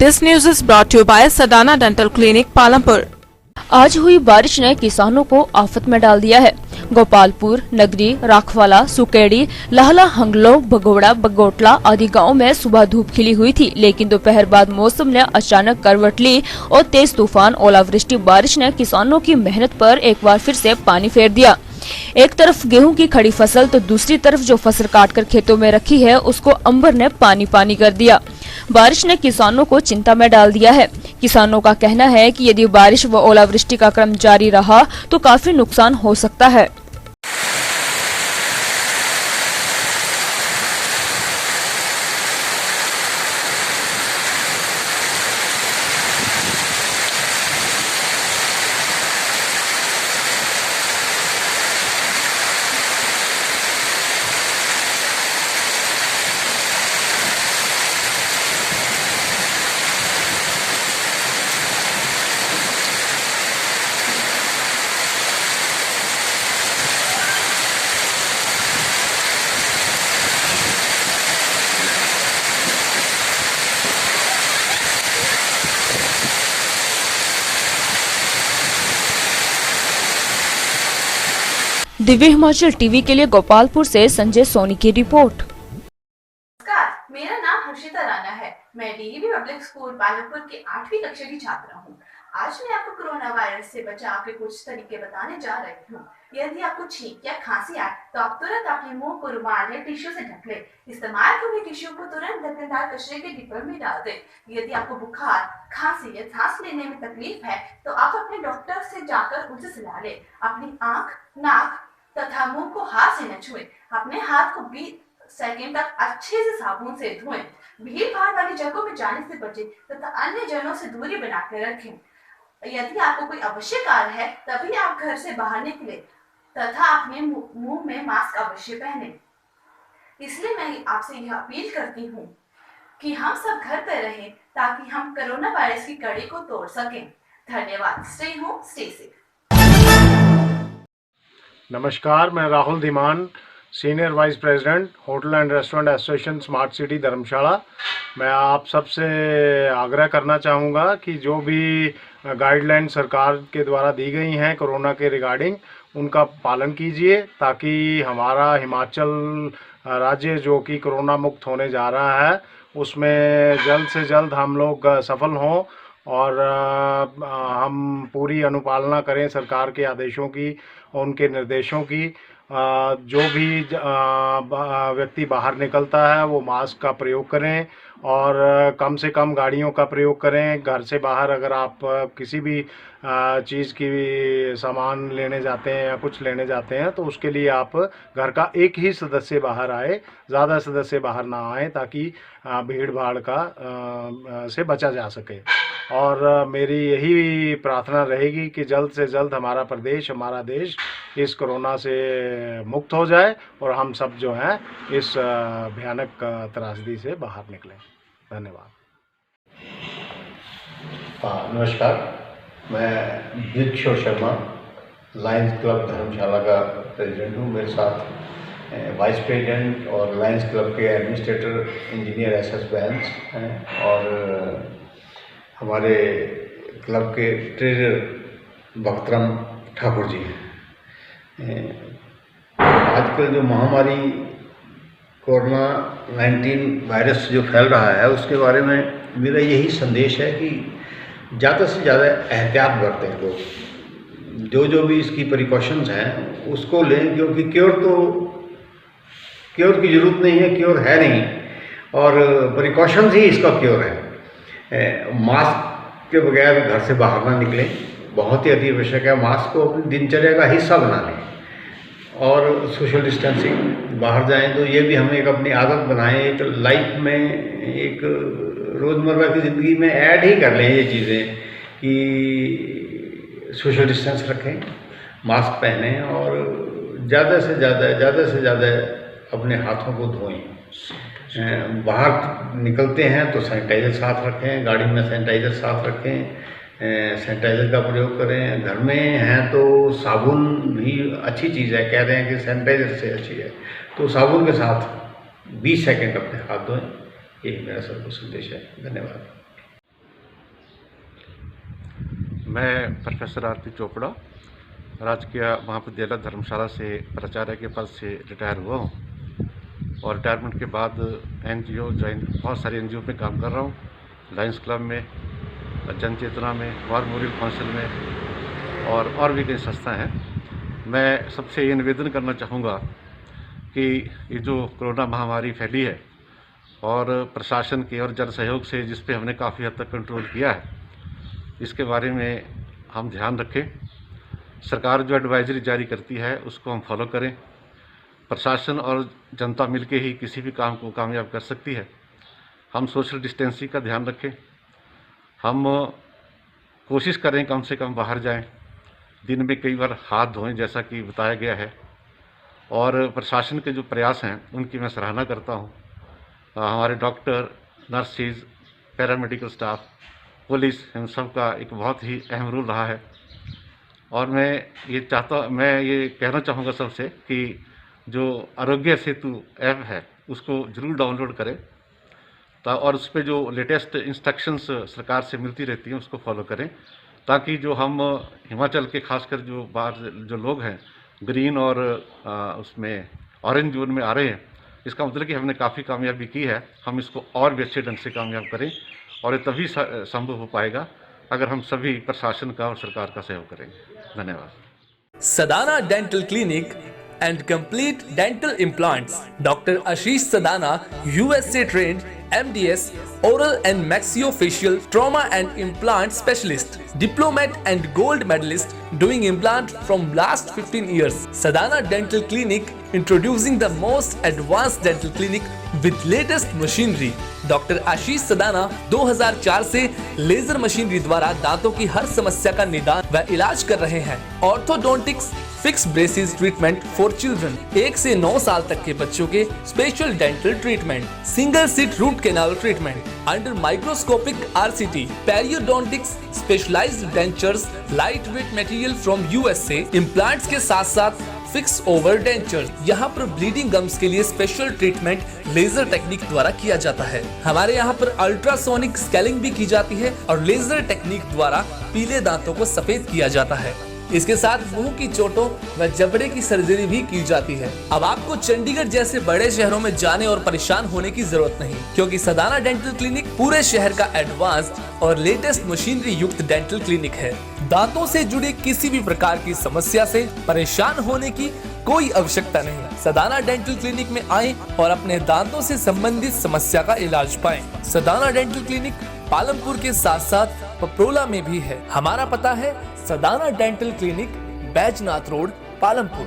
This news is brought to you by Sadana Dental Clinic, Palampur. आज हुई बारिश ने किसानों को आफत में डाल दिया है। गोपालपुर, नगरी, राखवाला, सुकेड़ी, लहला, हंगलो, भगोड़ा, बगोटला आदि गांव में सुबह धूप खिली हुई थी, लेकिन दोपहर बाद मौसम ने अचानक करवट ली और तेज तूफान, ओलावृष्टि बारिश ने किसानों की मेहनत पर एक बार फिर से पानी फेर दिया। एक तरफ गेहूं की खड़ी फसल तो दूसरी तरफ जो फसल काटकर खेतों में रखी है उसको अंबर ने पानी पानी कर दिया। बारिश ने किसानों को चिंता में डाल दिया है। किसानों का कहना है कि यदि बारिश व ओलावृष्टि का क्रम जारी रहा तो काफी नुकसान हो सकता है। दिव्य हिमाचल टीवी के लिए गोपालपुर से संजय सोनी की रिपोर्ट। नमस्कार, मेरा नाम हर्षिता राणा है। मैं डीईवी पब्लिक स्कूल पालमपुर की 8वीं कक्षा की छात्रा हूँ। आज मैं आपको कोरोना वायरस से बचाव के कुछ तरीके बताने जा रही हूँ। यदि आपको छींक या खांसी आए तो आप तुरंत अपने मुंह को रुमाल या टिश्यू से ढक लें। इस्तेमाल हुए टिश्यू को तुरंत ढक्कनदार कचरे के डिब्बे में डाल दें। यदि आपको बुखार, खांसी या सांस लेने में तकलीफ है तो आप अपने डॉक्टर से जाकर उनसे सलाह लें। अपनी आँख, नाक तथा मुंह को हाथ से न छुएं। अपने हाथ को 20 सेकंड तक अच्छे से साबुन से धोएं। भीड़ भाड़ वाली जगहों में जाने से बचें तथा अन्य जनों से दूरी बनाकर रखें। यदि आपको कोई आवश्यक कार्य है तभी आप घर से बाहर निकले तथा अपने मुंह में मास्क अवश्य पहने। इसलिए मैं आपसे यह अपील करती हूँ कि हम सब घर पर रहें ताकि हम कोरोना वायरस की कड़ी को तोड़ सकें। धन्यवाद। Stay home, stay safe. नमस्कार, मैं Rahul Dhiman, senior vice president hotel and restaurant association smart city Dharamshala. मैं आप सबसे आग्रह करना चाहूँगा कि जो भी गाइडलाइन सरकार के द्वारा दी गई हैं कोरोना के रिगार्डिंग, उनका पालन कीजिए ताकि हमारा हिमाचल राज्य जो कि कोरोना मुक्त होने जा रहा है उसमें जल्द से जल्द हम लोग सफल हों और हम पूरी अनुपालना करें सरकार के आदेशों की, उनके निर्देशों की। जो भी व्यक्ति बाहर निकलता है वो मास्क का प्रयोग करें और कम से कम गाड़ियों का प्रयोग करें। घर से बाहर अगर आप किसी भी चीज़ की सामान लेने जाते हैं या कुछ लेने जाते हैं तो उसके लिए आप घर का एक ही सदस्य बाहर आए, ज़्यादा सदस्य बाहर ना आए ताकि भीड़ भाड़ का से बचा जा सके। और मेरी यही प्रार्थना रहेगी कि जल्द से जल्द हमारा प्रदेश, हमारा देश इस कोरोना से मुक्त हो जाए और हम सब जो हैं इस भयानक त्रासदी से बाहर निकलें। धन्यवाद। नमस्कार, मैं दिलकिशोर शर्मा, लायंस क्लब धर्मशाला का प्रेसिडेंट हूँ। मेरे साथ वाइस प्रेसिडेंट और लायंस क्लब के एडमिनिस्ट्रेटर इंजीनियर एसएस बैंस हैं और हमारे क्लब के ट्रेजर बख्तरम ठाकुर जी हैं। आजकल जो महामारी कोरोना 19 वायरस जो फैल रहा है उसके बारे में मेरा यही संदेश है कि ज़्यादा से ज़्यादा एहतियात बरतें लोग। जो भी इसकी प्रिकॉशंस हैं उसको लें, क्योंकि क्योर की ज़रूरत नहीं है, क्योर है नहीं और प्रिकॉशंस ही इसका क्योर है। मास्क के बगैर घर से बाहर ना निकलें, बहुत ही अति आवश्यक है। मास्क को अपनी दिनचर्या का हिस्सा बना लें और सोशल डिस्टेंसिंग, बाहर जाएं तो ये भी हम एक अपनी आदत बनाएं, एक लाइफ में, एक रोज़मर्रा की ज़िंदगी में ऐड ही कर लें ये चीज़ें कि सोशल डिस्टेंस रखें, मास्क पहनें और ज़्यादा से ज़्यादा अपने हाथों को धोएं। बाहर निकलते हैं तो सैनिटाइज़र साथ रखें, गाड़ी में सैनिटाइज़र साथ रखें, सैनिटाइज़र का प्रयोग करें। घर में हैं तो साबुन भी अच्छी चीज़ है, कह रहे हैं कि सैनिटाइज़र से अच्छी है, तो साबुन के साथ 20 सेकंड अपने हाथ धोएं। यही मेरा सबको संदेश है। धन्यवाद। मैं प्रोफेसर आरती चोपड़ा राजकीय महाविद्यालय धर्मशाला से प्राचार्य के पद से रिटायर हुआ हूँ और रिटायरमेंट के बाद एनजीओ ज्वाइन, बहुत सारे एनजीओ में काम कर रहा हूँ। लायंस क्लब में, जन चेतना में, वार मेमोरियल काउंसिल में और भी कई संस्थाएं हैं। मैं सबसे ये निवेदन करना चाहूँगा कि ये जो कोरोना महामारी फैली है और प्रशासन के और जन सहयोग से जिस पे हमने काफ़ी हद तक कंट्रोल किया है, इसके बारे में हम ध्यान रखें। सरकार जो एडवाइजरी जारी करती है उसको हम फॉलो करें। प्रशासन और जनता मिलके ही किसी भी काम को कामयाब कर सकती है। हम सोशल डिस्टेंसिंग का ध्यान रखें। हम कोशिश करें कम से कम बाहर जाएं, दिन में कई बार हाथ धोएं जैसा कि बताया गया है। और प्रशासन के जो प्रयास हैं उनकी मैं सराहना करता हूं। हमारे doctor, nurses, paramedical staff, police, इन सब का एक बहुत ही अहम रोल रहा है। और मैं ये कहना चाहूँगा सबसे कि जो आरोग्य सेतु ऐप है उसको ज़रूर डाउनलोड करें और उस पर जो लेटेस्ट इंस्ट्रक्शंस सरकार से मिलती रहती हैं उसको फॉलो करें, ताकि जो हम हिमाचल के खासकर जो बाहर जो लोग हैं ग्रीन और उसमें ऑरेंज जोन में आ रहे हैं, इसका मतलब कि हमने काफ़ी कामयाबी की है। हम इसको और भी अच्छे ढंग से कामयाब करें और ये तभी संभव हो पाएगा अगर हम सभी प्रशासन का और सरकार का सहयोग करेंगे। धन्यवाद। Sadana dental clinic and complete dental implants. Dr. Ashish Sadana, USA trained MDS, oral and maxillofacial trauma and implant specialist, diplomat and gold medalist doing implant from last 15 years. Sadana Dental Clinic introducing the most advanced dental clinic with latest machinery. Doctor Ashish Sadana 2004 से laser machinery द्वारा दांतों की हर समस्या का निदान व इलाज कर रहे हैं। Orthodontics, fix braces treatment for children, 1 से 9 साल तक के बच्चों के special dental treatment, single seat root canal treatment under microscopic RCT, periodontics, specialised dentures, light weight material from USA, implants के साथ साथ फिक्स ओवर डेंचर। यहाँ पर ब्लीडिंग गम्स के लिए स्पेशल ट्रीटमेंट लेजर टेक्निक द्वारा किया जाता है। हमारे यहाँ पर अल्ट्रासोनिक स्केलिंग भी की जाती है और लेजर टेक्निक द्वारा पीले दांतों को सफेद किया जाता है। इसके साथ मुंह की चोटों व जबड़े की सर्जरी भी की जाती है। अब आपको चंडीगढ़ जैसे बड़े शहरों में जाने और परेशान होने की जरूरत नहीं, क्योंकि सदाना डेंटल क्लिनिक पूरे शहर का एडवांस्ड और लेटेस्ट मशीनरी युक्त डेंटल क्लिनिक है। दांतों से जुड़ी किसी भी प्रकार की समस्या से परेशान होने की कोई आवश्यकता नहीं। सदाना डेंटल क्लिनिक में आएं और अपने दांतों से संबंधित समस्या का इलाज पाएं। सदाना डेंटल क्लिनिक पालमपुर के साथ साथ पपरोला में भी है। हमारा पता है Sadana dental clinic, Baijnath road, Palampur.